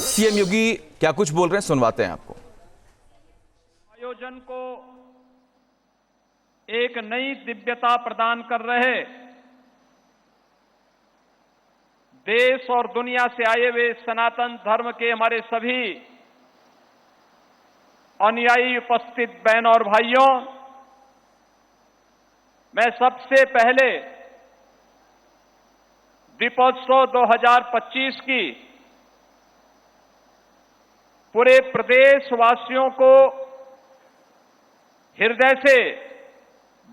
CM योगी क्या कुछ बोल रहे हैं, सुनवाते हैं आपको। आयोजन को एक नई दिव्यता प्रदान कर रहे देश और दुनिया से आए हुए सनातन धर्म के हमारे सभी अनुयायी उपस्थित बहनों और भाइयों, मैं सबसे पहले दीपोत्सव 2025 की पूरे प्रदेशवासियों को हृदय से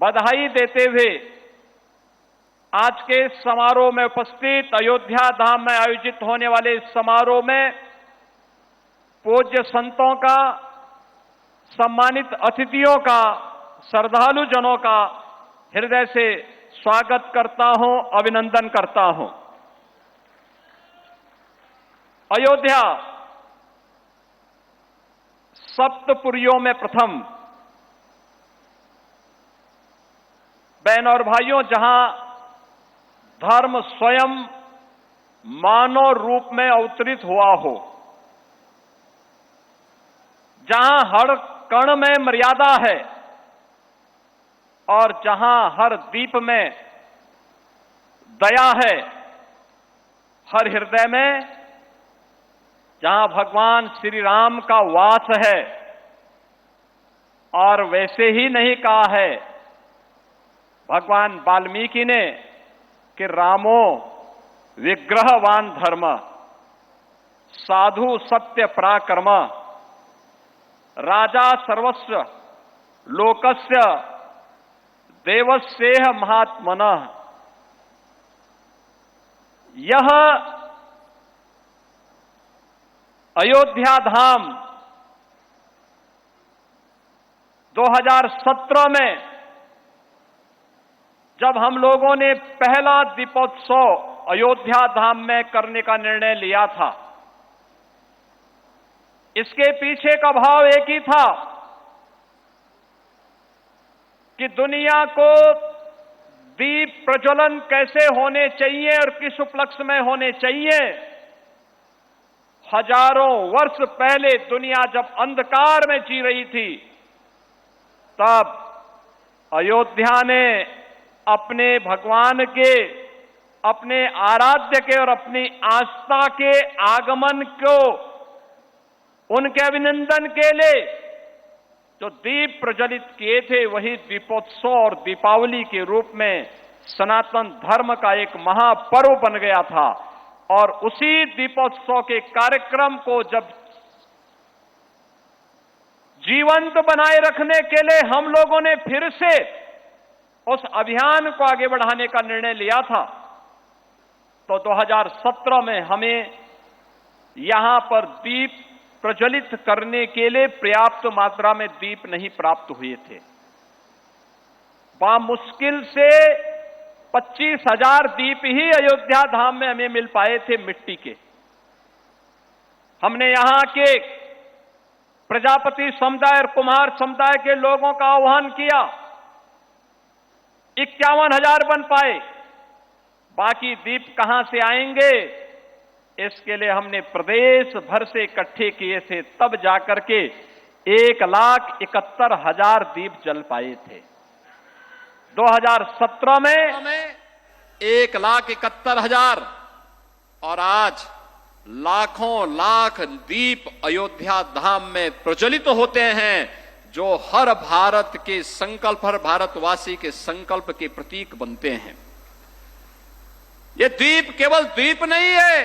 बधाई देते हुए आज के समारोह में उपस्थित अयोध्या धाम में आयोजित होने वाले इस समारोह में पूज्य संतों का, सम्मानित अतिथियों का, श्रद्धालु जनों का हृदय से स्वागत करता हूं, अभिनंदन करता हूं। अयोध्या सप्तपुरियों में प्रथम, बहनों और भाइयों, जहां धर्म स्वयं मानव रूप में अवतरित हुआ हो, जहां हर कण में मर्यादा है और जहां हर दीप में दया है, हर हृदय में जहां भगवान श्री राम का वास है। और वैसे ही नहीं कहा है भगवान वाल्मीकि ने कि रामो विग्रहवान धर्म, साधु सत्य पराक्रम, राजा सर्वस्व लोकस्य देवस्येह महात्मनः। यह अयोध्या धाम 2017 में जब हम लोगों ने पहला दीपोत्सव अयोध्या धाम में करने का निर्णय लिया था, इसके पीछे का भाव एक ही था कि दुनिया को दीप प्रज्वलन कैसे होने चाहिए और किस उपलक्ष्य में होने चाहिए। हजारों वर्ष पहले दुनिया जब अंधकार में जी रही थी, तब अयोध्या ने अपने भगवान के, अपने आराध्य के और अपनी आस्था के आगमन को, उनके अभिनंदन के लिए जो दीप प्रज्वलित किए थे, वही दीपोत्सव और दीपावली के रूप में सनातन धर्म का एक महापर्व बन गया था। और उसी दीपोत्सव के कार्यक्रम को जब जीवंत बनाए रखने के लिए हम लोगों ने फिर से उस अभियान को आगे बढ़ाने का निर्णय लिया था, तो 2017 में हमें यहां पर दीप प्रज्वलित करने के लिए पर्याप्त मात्रा में दीप नहीं प्राप्त हुए थे। मुश्किल से 25,000 दीप ही अयोध्या धाम में हमें मिल पाए थे मिट्टी के। हमने यहां के प्रजापति समुदाय और कुम्हार समुदाय के लोगों का आह्वान किया, 51,000 बन पाए, बाकी दीप कहां से आएंगे? इसके लिए हमने प्रदेश भर से इकट्ठे किए थे, तब जाकर के 1,71,000 दीप जल पाए थे। 2017 में 1,71,000 और आज लाखों लाख दीप अयोध्या धाम में प्रज्वलित होते हैं, जो हर भारत के संकल्प, हर भारतवासी के संकल्प के प्रतीक बनते हैं। ये दीप केवल दीप नहीं है,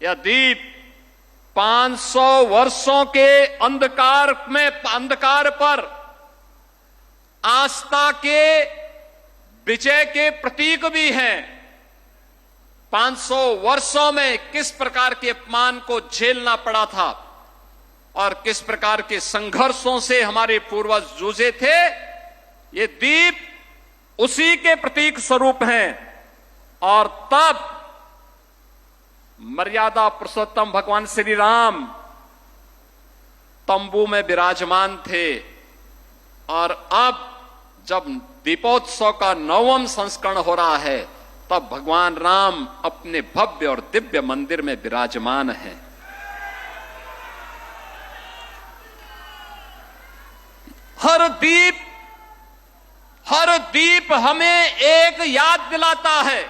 यह दीप 500 वर्षों के अंधकार पर आस्था के विजय के प्रतीक भी हैं। 500 वर्षों में किस प्रकार के अपमान को झेलना पड़ा था और किस प्रकार के संघर्षों से हमारे पूर्वज जूझे थे, ये दीप उसी के प्रतीक स्वरूप हैं। और तब मर्यादा पुरुषोत्तम भगवान श्री राम तंबू में विराजमान थे, और अब जब दीपोत्सव का 9वां संस्करण हो रहा है, तब भगवान राम अपने भव्य और दिव्य मंदिर में विराजमान हैं। हर दीप हमें एक याद दिलाता है,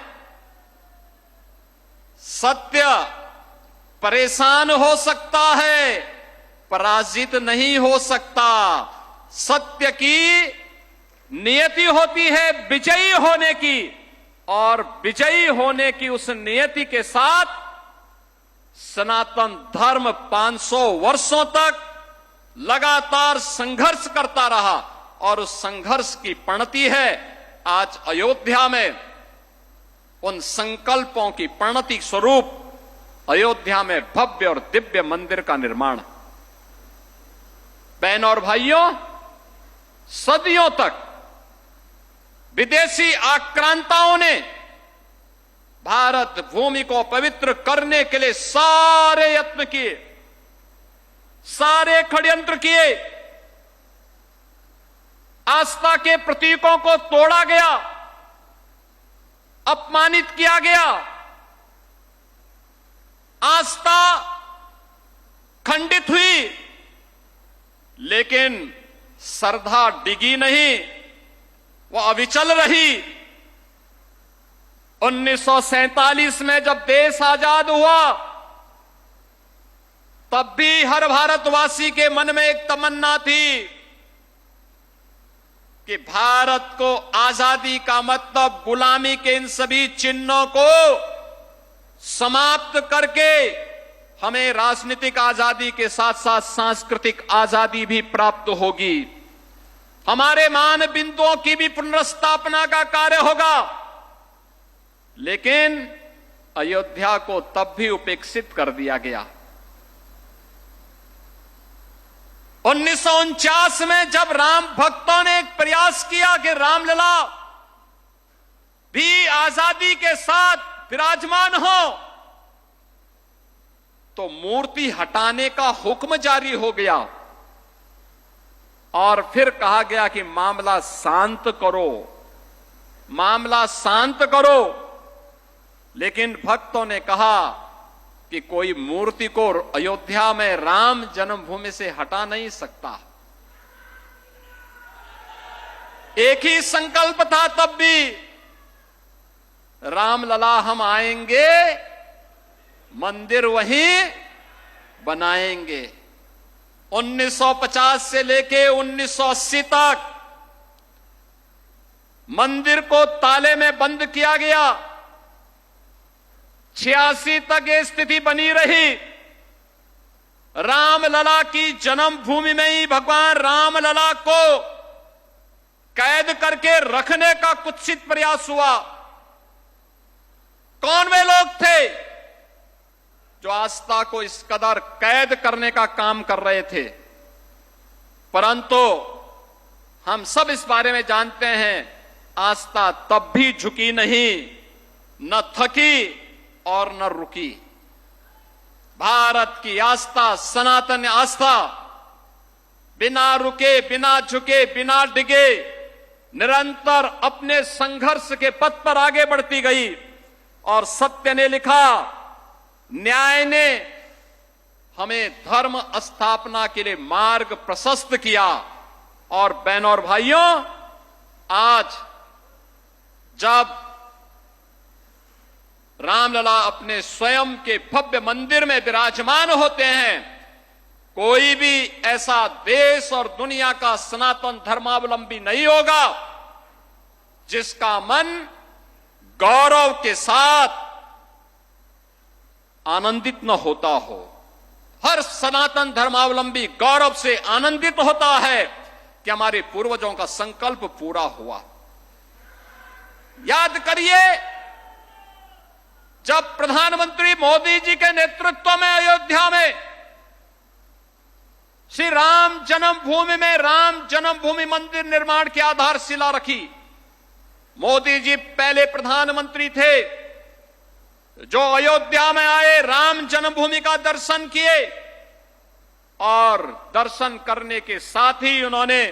सत्य परेशान हो सकता है, पराजित नहीं हो सकता। सत्य की नियति होती है विजयी होने की, और विजयी होने की उस नियति के साथ सनातन धर्म 500 वर्षों तक लगातार संघर्ष करता रहा, और उस संघर्ष की परिणति है आज अयोध्या में। उन संकल्पों की परिणति स्वरूप अयोध्या में भव्य और दिव्य मंदिर का निर्माण। बहनों और भाइयों, सदियों तक विदेशी आक्रांताओं ने भारत भूमि को पवित्र करने के लिए सारे यत्न किए, सारे षड्यंत्र किए। आस्था के प्रतीकों को तोड़ा गया, अपमानित किया गया, आस्था खंडित हुई, लेकिन श्रद्धा डिगी नहीं, वो अविचल रही। 1947 में जब देश आजाद हुआ, तब भी हर भारतवासी के मन में एक तमन्ना थी कि भारत को आजादी का मतलब गुलामी के इन सभी चिन्हों को समाप्त करके हमें राजनीतिक आजादी के साथ साथ सांस्कृतिक आजादी भी प्राप्त होगी, हमारे मान बिंदुओं की भी पुनर्स्थापना का कार्य होगा। लेकिन अयोध्या को तब भी उपेक्षित कर दिया गया। 1949 में जब राम भक्तों ने एक प्रयास किया कि रामलला भी आजादी के साथ विराजमान हो, तो मूर्ति हटाने का हुक्म जारी हो गया और फिर कहा गया कि मामला शांत करो, मामला शांत करो। लेकिन भक्तों ने कहा कि कोई मूर्ति को अयोध्या में राम जन्मभूमि से हटा नहीं सकता। एक ही संकल्प था तब भी, रामलला हम आएंगे, मंदिर वहीं बनाएंगे। 1950 से लेके 1980 तक मंदिर को ताले में बंद किया गया। 86 तक ये स्थिति बनी रही। रामलला की जन्मभूमि में ही भगवान रामलला को कैद करके रखने का कुत्सित प्रयास हुआ। कौन वे लोग थे जो आस्था को इस कदर कैद करने का काम कर रहे थे? परंतु हम सब इस बारे में जानते हैं, आस्था तब भी झुकी नहीं, न थकी और न रुकी। भारत की आस्था, सनातन आस्था बिना रुके, बिना झुके, बिना डिगे निरंतर अपने संघर्ष के पथ पर आगे बढ़ती गई। और सत्य ने लिखा, न्याय ने हमें धर्म स्थापना के लिए मार्ग प्रशस्त किया। और बहनों और भाइयों, आज जब रामलला अपने स्वयं के भव्य मंदिर में विराजमान होते हैं, कोई भी ऐसा देश और दुनिया का सनातन धर्मावलंबी नहीं होगा जिसका मन गौरव के साथ आनंदित न होता हो। हर सनातन धर्मावलंबी गौरव से आनंदित होता है कि हमारे पूर्वजों का संकल्प पूरा हुआ। याद करिए, जब प्रधानमंत्री मोदी जी के नेतृत्व में अयोध्या में श्री राम जन्मभूमि में राम जन्मभूमि मंदिर निर्माण की आधारशिला रखी। मोदी जी पहले प्रधानमंत्री थे जो अयोध्या में आए, राम जन्मभूमि का दर्शन किए और दर्शन करने के साथ ही उन्होंने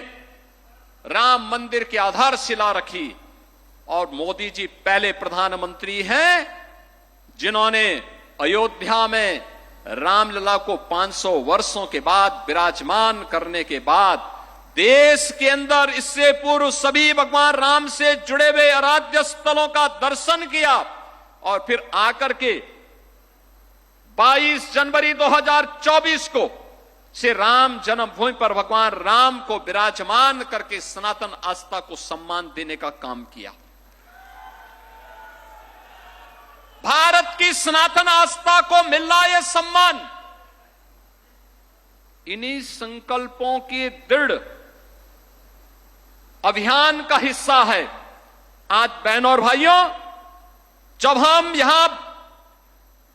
राम मंदिर की आधारशिला रखी। और मोदी जी पहले प्रधानमंत्री हैं जिन्होंने अयोध्या में रामलला को 500 वर्षों के बाद विराजमान करने के बाद देश के अंदर इससे पूर्व सभी भगवान राम से जुड़े हुए आराध्य स्थलों का दर्शन किया और फिर आकर के 22 जनवरी 2024 को से राम जन्मभूमि पर भगवान राम को विराजमान करके सनातन आस्था को सम्मान देने का काम किया। भारत की सनातन आस्था को मिल रहा यह सम्मान इन्हीं संकल्पों के दृढ़ अभियान का हिस्सा है। आज बहनों और भाइयों, जब हम यहां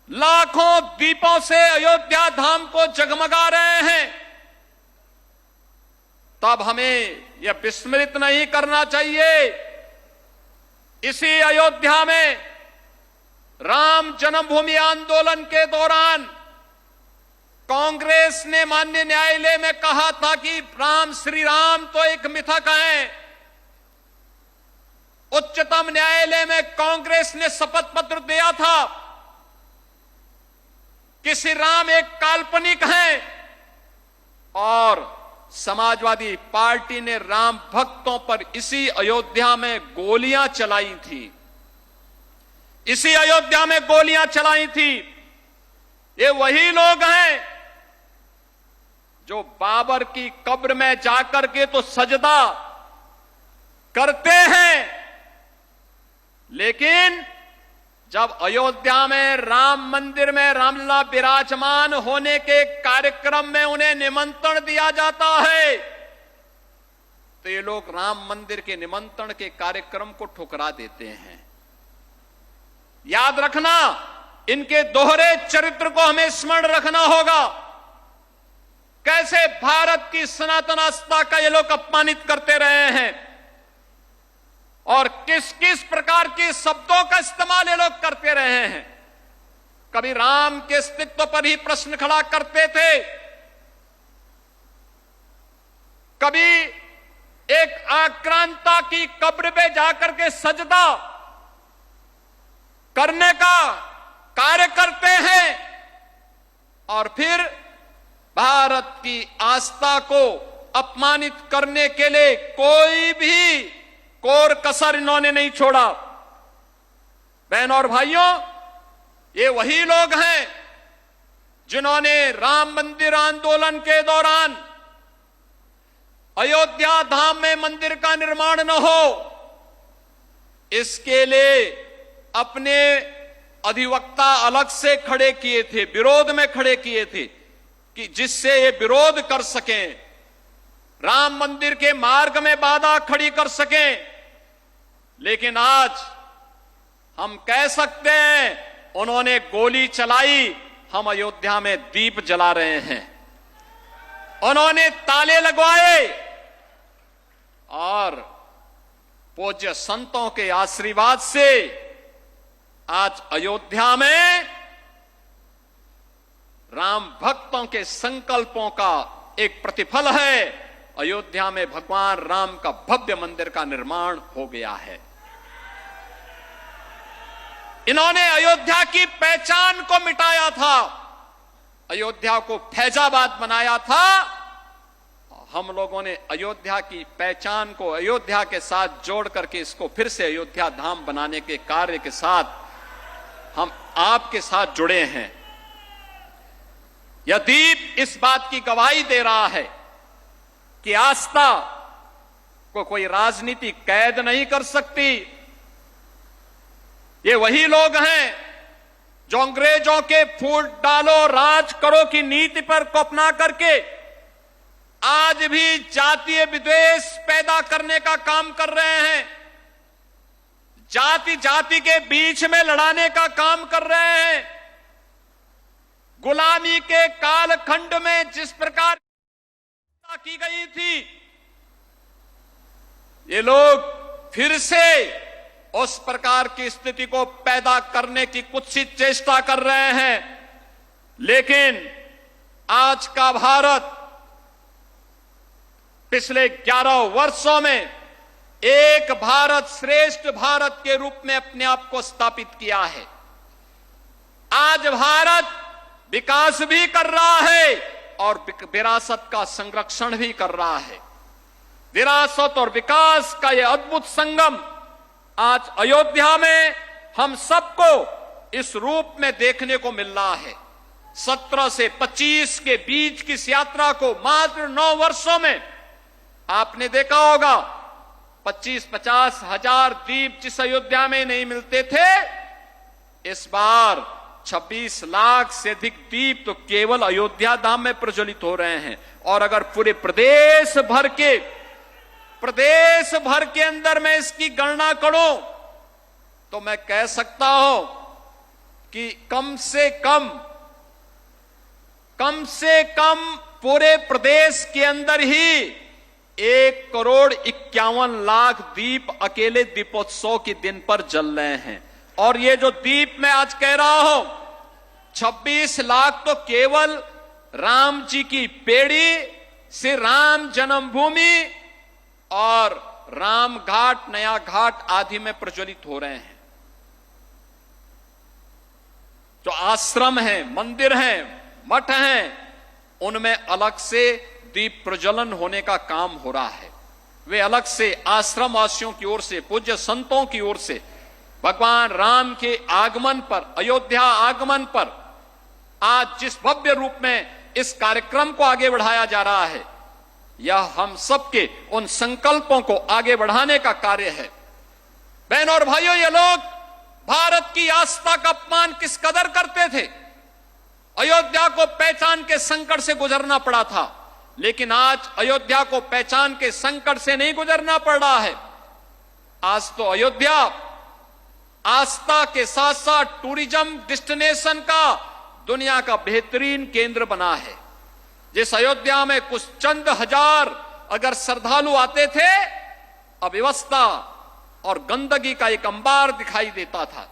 लाखों दीपों से अयोध्या धाम को जगमगा रहे हैं, तब हमें यह विस्मृत नहीं करना चाहिए इसी अयोध्या में राम जन्मभूमि आंदोलन के दौरान कांग्रेस ने माननीय न्यायालय में कहा था कि राम श्री राम तो एक मिथक है। उच्चतम न्यायालय में कांग्रेस ने शपथ पत्र दिया था कि श्री राम एक काल्पनिक हैं और समाजवादी पार्टी ने राम भक्तों पर इसी अयोध्या में गोलियां चलाई थी। इसी अयोध्या में गोलियां चलाई थी। ये वही लोग हैं जो बाबर की कब्र में जाकर के तो सजदा करते हैं, लेकिन जब अयोध्या में राम मंदिर में रामलला विराजमान होने के कार्यक्रम में उन्हें निमंत्रण दिया जाता है तो ये लोग राम मंदिर के निमंत्रण के कार्यक्रम को ठुकरा देते हैं। याद रखना, इनके दोहरे चरित्र को हमें स्मरण रखना होगा। कैसे भारत की सनातन आस्था का ये लोग अपमानित करते रहे हैं और किस किस प्रकार के शब्दों का इस्तेमाल ये लोग करते रहे हैं। कभी राम के अस्तित्व पर ही प्रश्न खड़ा करते थे, कभी एक आक्रांता की कब्र पे जाकर के सजदा करने का कार्य करते हैं और फिर भारत की आस्था को अपमानित करने के लिए कोई भी कोर कसर इन्होंने नहीं छोड़ा। बहनों और भाइयों, ये वही लोग हैं जिन्होंने राम मंदिर आंदोलन के दौरान अयोध्या धाम में मंदिर का निर्माण न हो इसके लिए अपने अधिवक्ता अलग से खड़े किए थे, विरोध में खड़े किए थे कि जिससे ये विरोध कर सकें, राम मंदिर के मार्ग में बाधा खड़ी कर सकें। लेकिन आज हम कह सकते हैं उन्होंने गोली चलाई, हम अयोध्या में दीप जला रहे हैं। उन्होंने ताले लगवाए और पूज्य संतों के आशीर्वाद से आज अयोध्या में राम भक्तों के संकल्पों का एक प्रतिफल है। अयोध्या में भगवान राम का भव्य मंदिर का निर्माण हो गया है। इन्होंने अयोध्या की पहचान को मिटाया था, अयोध्या को फैजाबाद बनाया था। हम लोगों ने अयोध्या की पहचान को अयोध्या के साथ जोड़ करके इसको फिर से अयोध्या धाम बनाने के कार्य के साथ हम आपके साथ जुड़े हैं। यह दीप इस बात की गवाही दे रहा है कि आस्था को कोई राजनीति कैद नहीं कर सकती। ये वही लोग हैं जो अंग्रेजों के फूट डालो राज करो की नीति पर को अपना करके आज भी जातीय विद्वेष पैदा करने का काम कर रहे हैं, जाति जाति के बीच में लड़ाने का काम कर रहे हैं। गुलामी के कालखंड में जिस प्रकार की गई थी, ये लोग फिर से उस प्रकार की स्थिति को पैदा करने की कुत्सित चेष्टा कर रहे हैं। लेकिन आज का भारत पिछले 11 वर्षों में एक भारत श्रेष्ठ भारत के रूप में अपने आप को स्थापित किया है। आज भारत विकास भी कर रहा है और विरासत का संरक्षण भी कर रहा है। विरासत और विकास का यह अद्भुत संगम आज अयोध्या में हम सबको इस रूप में देखने को मिल रहा है। 17 से 25 के बीच की इस यात्रा को मात्र 9 वर्षों में आपने देखा होगा 25-50 हजार दीप जिस अयोध्या में नहीं मिलते थे, इस बार 26 लाख से अधिक दीप तो केवल अयोध्या धाम में प्रज्वलित हो रहे हैं। और अगर पूरे प्रदेश भर के अंदर मैं इसकी गणना करूं तो मैं कह सकता हूं कि कम से कम पूरे प्रदेश के अंदर ही 1,51,00,000 दीप अकेले दीपोत्सव के दिन पर जल रहे हैं। और ये जो दीप मैं आज कह रहा हूं, 26 लाख तो केवल राम जी की पेड़ी से राम जन्मभूमि और राम घाट, नया घाट आदि में प्रज्वलित हो रहे हैं। जो आश्रम हैं, मंदिर हैं, मठ हैं, उनमें अलग से दीप प्रज्वलन होने का काम हो रहा है। वे अलग से आश्रम वासियों की ओर से, पूज्य संतों की ओर से भगवान राम के आगमन पर, अयोध्या आगमन पर आज जिस भव्य रूप में इस कार्यक्रम को आगे बढ़ाया जा रहा है, यह हम सबके उन संकल्पों को आगे बढ़ाने का कार्य है। बहनों और भाइयों, ये लोग भारत की आस्था का अपमान किस कदर करते थे। अयोध्या को पहचान के संकट से गुजरना पड़ा था, लेकिन आज अयोध्या को पहचान के संकट से नहीं गुजरना पड़ रहा है। आज तो अयोध्या आस्था के साथ साथ टूरिज्म डेस्टिनेशन का दुनिया का बेहतरीन केंद्र बना है। जिस अयोध्या में कुछ चंद हजार अगर श्रद्धालु आते थे, अव्यवस्था और गंदगी का एक अंबार दिखाई देता था।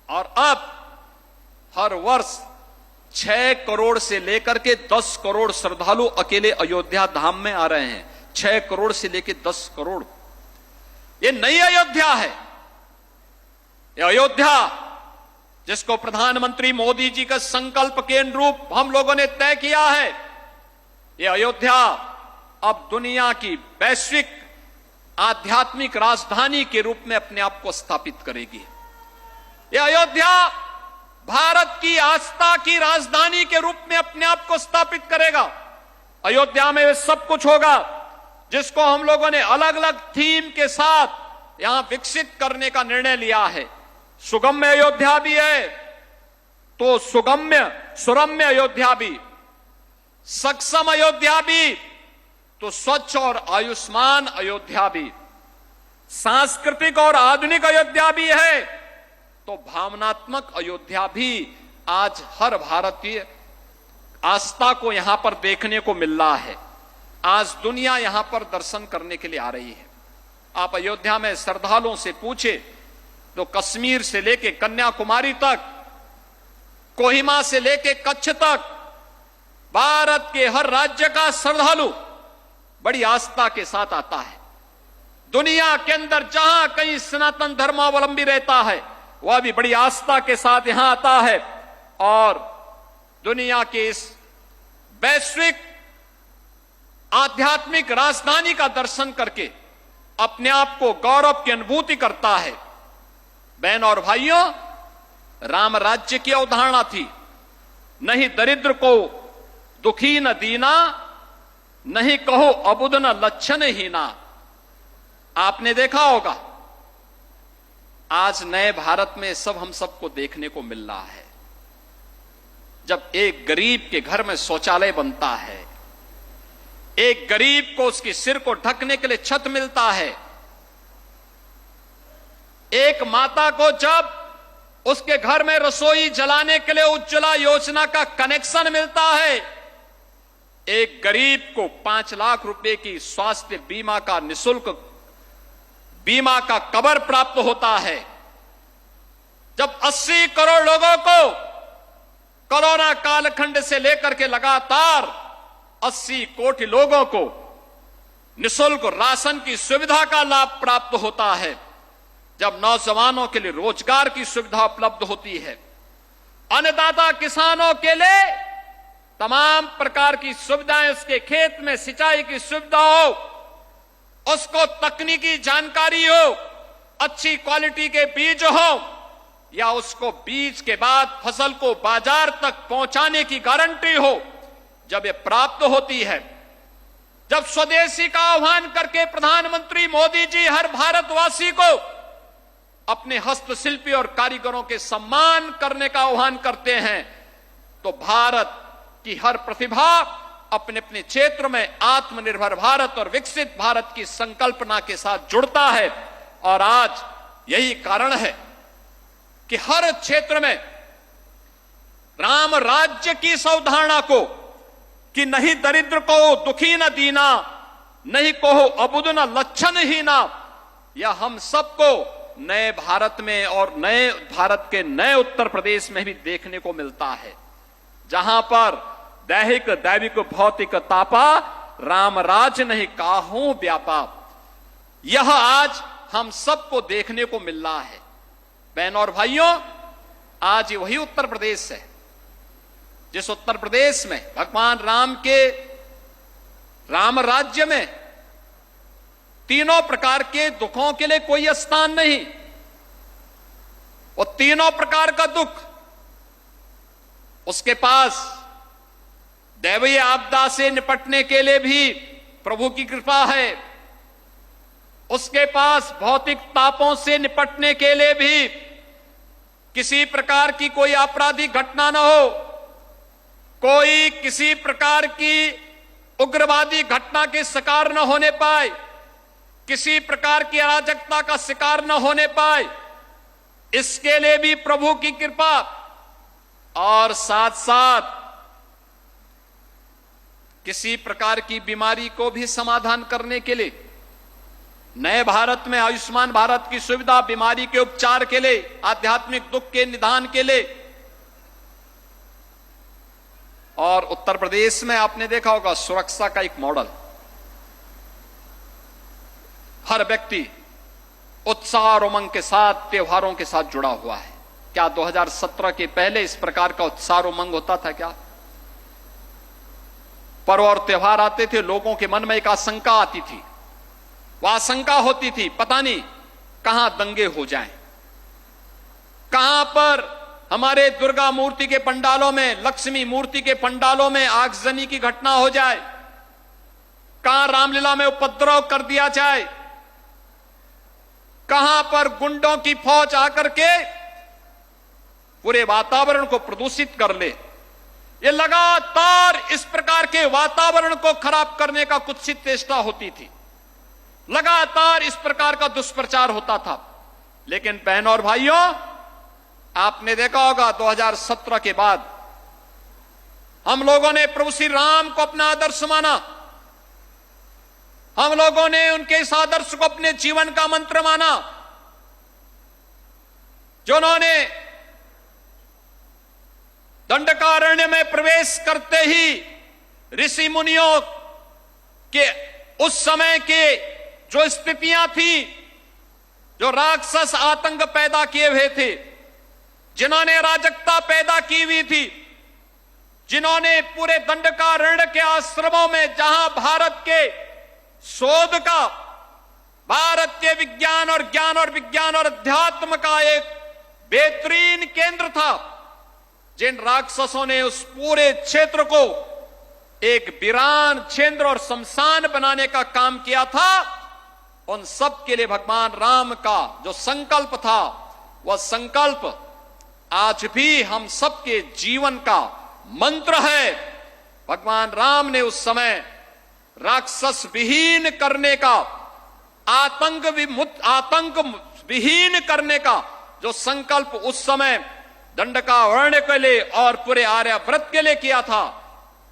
और अब हर वर्ष 6 करोड़ से लेकर के 10 करोड़ श्रद्धालु अकेले अयोध्या धाम में आ रहे हैं। 6 करोड़ से लेकर 10 करोड़। ये नई अयोध्या है। ये अयोध्या जिसको प्रधानमंत्री मोदी जी का संकल्प के अनुरूप हम लोगों ने तय किया है, ये अयोध्या अब दुनिया की वैश्विक आध्यात्मिक राजधानी के रूप में अपने आप को स्थापित करेगी। ये अयोध्या भारत की आस्था की राजधानी के रूप में अपने आप को स्थापित करेगा। अयोध्या में सब कुछ होगा जिसको हम लोगों ने अलग अलग थीम के साथ यहां विकसित करने का निर्णय लिया है। सुगम्य अयोध्या भी है तो सुरम्य अयोध्या भी, सक्षम अयोध्या भी तो स्वच्छ और आयुष्मान अयोध्या भी, सांस्कृतिक और आधुनिक अयोध्या भी है तो भावनात्मक अयोध्या भी। आज हर भारतीय आस्था को यहां पर देखने को मिल रहा है। आज दुनिया यहां पर दर्शन करने के लिए आ रही है। आप अयोध्या में श्रद्धालुओं से पूछे तो कश्मीर से लेके कन्याकुमारी तक, कोहिमा से लेके कच्छ तक, भारत के हर राज्य का श्रद्धालु बड़ी आस्था के साथ आता है। दुनिया के अंदर जहां कहीं सनातन धर्मावलंबी रहता है, वह भी बड़ी आस्था के साथ यहां आता है और दुनिया के इस वैश्विक आध्यात्मिक राजधानी का दर्शन करके अपने आप को गौरव की अनुभूति करता है। बहन और भाइयों, राम राज्य की अवधारणा थी, नहीं दरिद्र को दुखी न दीना, नहीं कहो अबुद न लक्षण हीना। आपने देखा होगा आज नए भारत में सब हम सबको देखने को मिल रहा है। जब एक गरीब के घर में शौचालय बनता है, एक गरीब को उसके सिर को ढकने के लिए छत मिलता है, एक माता को जब उसके घर में रसोई जलाने के लिए उज्ज्वला योजना का कनेक्शन मिलता है, एक गरीब को 5 लाख रुपए की स्वास्थ्य बीमा का निशुल्क बीमा का कवर प्राप्त होता है, जब 80 करोड़ लोगों को कोरोना कालखंड से लेकर के लगातार 80 कोटि लोगों को निःशुल्क राशन की सुविधा का लाभ प्राप्त होता है, जब नौजवानों के लिए रोजगार की सुविधा उपलब्ध होती है, अन्नदाता किसानों के लिए तमाम प्रकार की सुविधाएं, उसके खेत में सिंचाई की सुविधा हो, उसको तकनीकी जानकारी हो, अच्छी क्वालिटी के बीज हो, या उसको बीज के बाद फसल को बाजार तक पहुंचाने की गारंटी हो, जब ये प्राप्त होती है, जब स्वदेशी का आह्वान करके प्रधानमंत्री मोदी जी हर भारतवासी को अपने हस्तशिल्पी और कारीगरों के सम्मान करने का आह्वान करते हैं, तो भारत की हर प्रतिभा अपने अपने क्षेत्र में आत्मनिर्भर भारत और विकसित भारत की संकल्पना के साथ जुड़ता है। और आज यही कारण है कि हर क्षेत्र में राम राज्य की इस अवधारणा को कि नहीं दरिद्र को दुखी न दीना, नहीं को अबुद न लक्षण ही ना, या हम सबको नए भारत में और नए भारत के नए उत्तर प्रदेश में भी देखने को मिलता है, जहां पर दैहिक दैविक भौतिक तापा राम राज नहीं काहू व्यापा। यह आज हम सबको देखने को मिल रहा है। बहनों और भाइयों, आज वही उत्तर प्रदेश है जिस उत्तर प्रदेश में भगवान राम के राम राज्य में तीनों प्रकार के दुखों के लिए कोई स्थान नहीं। वो तीनों प्रकार का दुख उसके पास दैवीय आपदा से निपटने के लिए भी प्रभु की कृपा है, उसके पास भौतिक तापों से निपटने के लिए भी किसी प्रकार की कोई आपराधिक घटना न हो, कोई किसी प्रकार की उग्रवादी घटना के शिकार न होने पाए, किसी प्रकार की अराजकता का शिकार न होने पाए, इसके लिए भी प्रभु की कृपा, और साथ साथ किसी प्रकार की बीमारी को भी समाधान करने के लिए नए भारत में आयुष्मान भारत की सुविधा, बीमारी के उपचार के लिए, आध्यात्मिक दुख के निदान के लिए। और उत्तर प्रदेश में आपने देखा होगा सुरक्षा का एक मॉडल, हर व्यक्ति उत्साह और उमंग के साथ त्योहारों के साथ जुड़ा हुआ है। क्या 2017 के पहले इस प्रकार का उत्साह और उमंग होता था क्या? पर्व और त्योहार आते थे, लोगों के मन में एक आशंका आती थी, वह आशंका होती थी पता नहीं कहां दंगे हो जाएं, कहां पर हमारे दुर्गा मूर्ति के पंडालों में, लक्ष्मी मूर्ति के पंडालों में आगजनी की घटना हो जाए, कहां रामलीला में उपद्रव कर दिया जाए, कहां पर गुंडों की फौज आकर के पूरे वातावरण को प्रदूषित कर ले। ये लगातार इस प्रकार के वातावरण को खराब करने का कुत्सित चेष्टा होती थी, लगातार इस प्रकार का दुष्प्रचार होता था। लेकिन बहनों और भाइयों, आपने देखा होगा 2017 के बाद हम लोगों ने प्रभु श्री राम को अपना आदर्श माना, हम लोगों ने उनके इस आदर्श को अपने जीवन का मंत्र माना, जिन्होंने दंडकारण्य में प्रवेश करते ही ऋषि मुनियों के उस समय के जो स्थितियां थी, जो राक्षस आतंक पैदा किए हुए थे, जिन्होंने अराजकता पैदा की हुई थी, जिन्होंने पूरे दंडकारण्य के आश्रमों में, जहां भारत के शोध का, भारत के विज्ञान और ज्ञान और विज्ञान और अध्यात्म का एक बेहतरीन केंद्र था, जिन राक्षसों ने उस पूरे क्षेत्र को एक वीरान क्षेत्र और शमशान बनाने का काम किया था, उन सब के लिए भगवान राम का जो संकल्प था, वह संकल्प आज भी हम सबके जीवन का मंत्र है। भगवान राम ने उस समय राक्षस विहीन करने का, आतंक विहीन करने का जो संकल्प उस समय दंडकारण्य के लिए और पूरे आर्यावर्त के लिए किया था,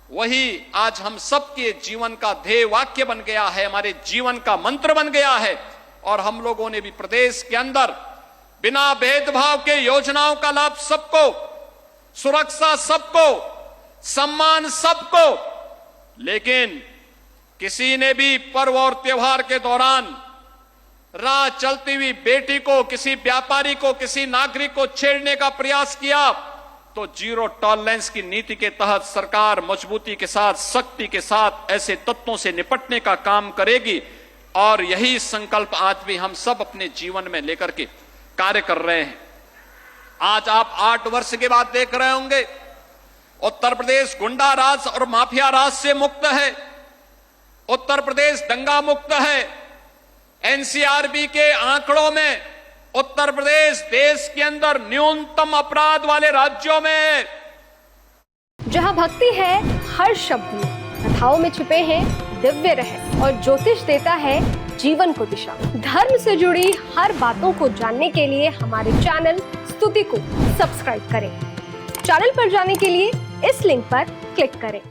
वही आज हम सबके जीवन का ध्येय वाक्य बन गया है, हमारे जीवन का मंत्र बन गया है। और हम लोगों ने भी प्रदेश के अंदर बिना भेदभाव के योजनाओं का लाभ सबको, सुरक्षा सबको, सम्मान सबको, लेकिन किसी ने भी पर्व और त्योहार के दौरान राह चलती हुई बेटी को, किसी व्यापारी को, किसी नागरिक को छेड़ने का प्रयास किया तो जीरो टॉलरेंस की नीति के तहत सरकार मजबूती के साथ, सख्ती के साथ ऐसे तत्वों से निपटने का काम करेगी। और यही संकल्प आज भी हम सब अपने जीवन में लेकर के कार्य कर रहे हैं। आज आप 8 वर्ष के बाद देख रहे होंगे उत्तर प्रदेश गुंडा राज और माफिया राज से मुक्त है, उत्तर प्रदेश दंगा मुक्त है। एनसीआरबी के आंकड़ों में उत्तर प्रदेश देश के अंदर न्यूनतम अपराध वाले राज्यों में है। जहां भक्ति है हर शब्द में, कथाओं में छुपे हैं दिव्य रहस्य और ज्योतिष देता है जीवन को दिशा। धर्म से जुड़ी हर बातों को जानने के लिए हमारे चैनल स्तुति को सब्सक्राइब करें। चैनल पर जाने के लिए इस लिंक पर क्लिक करें।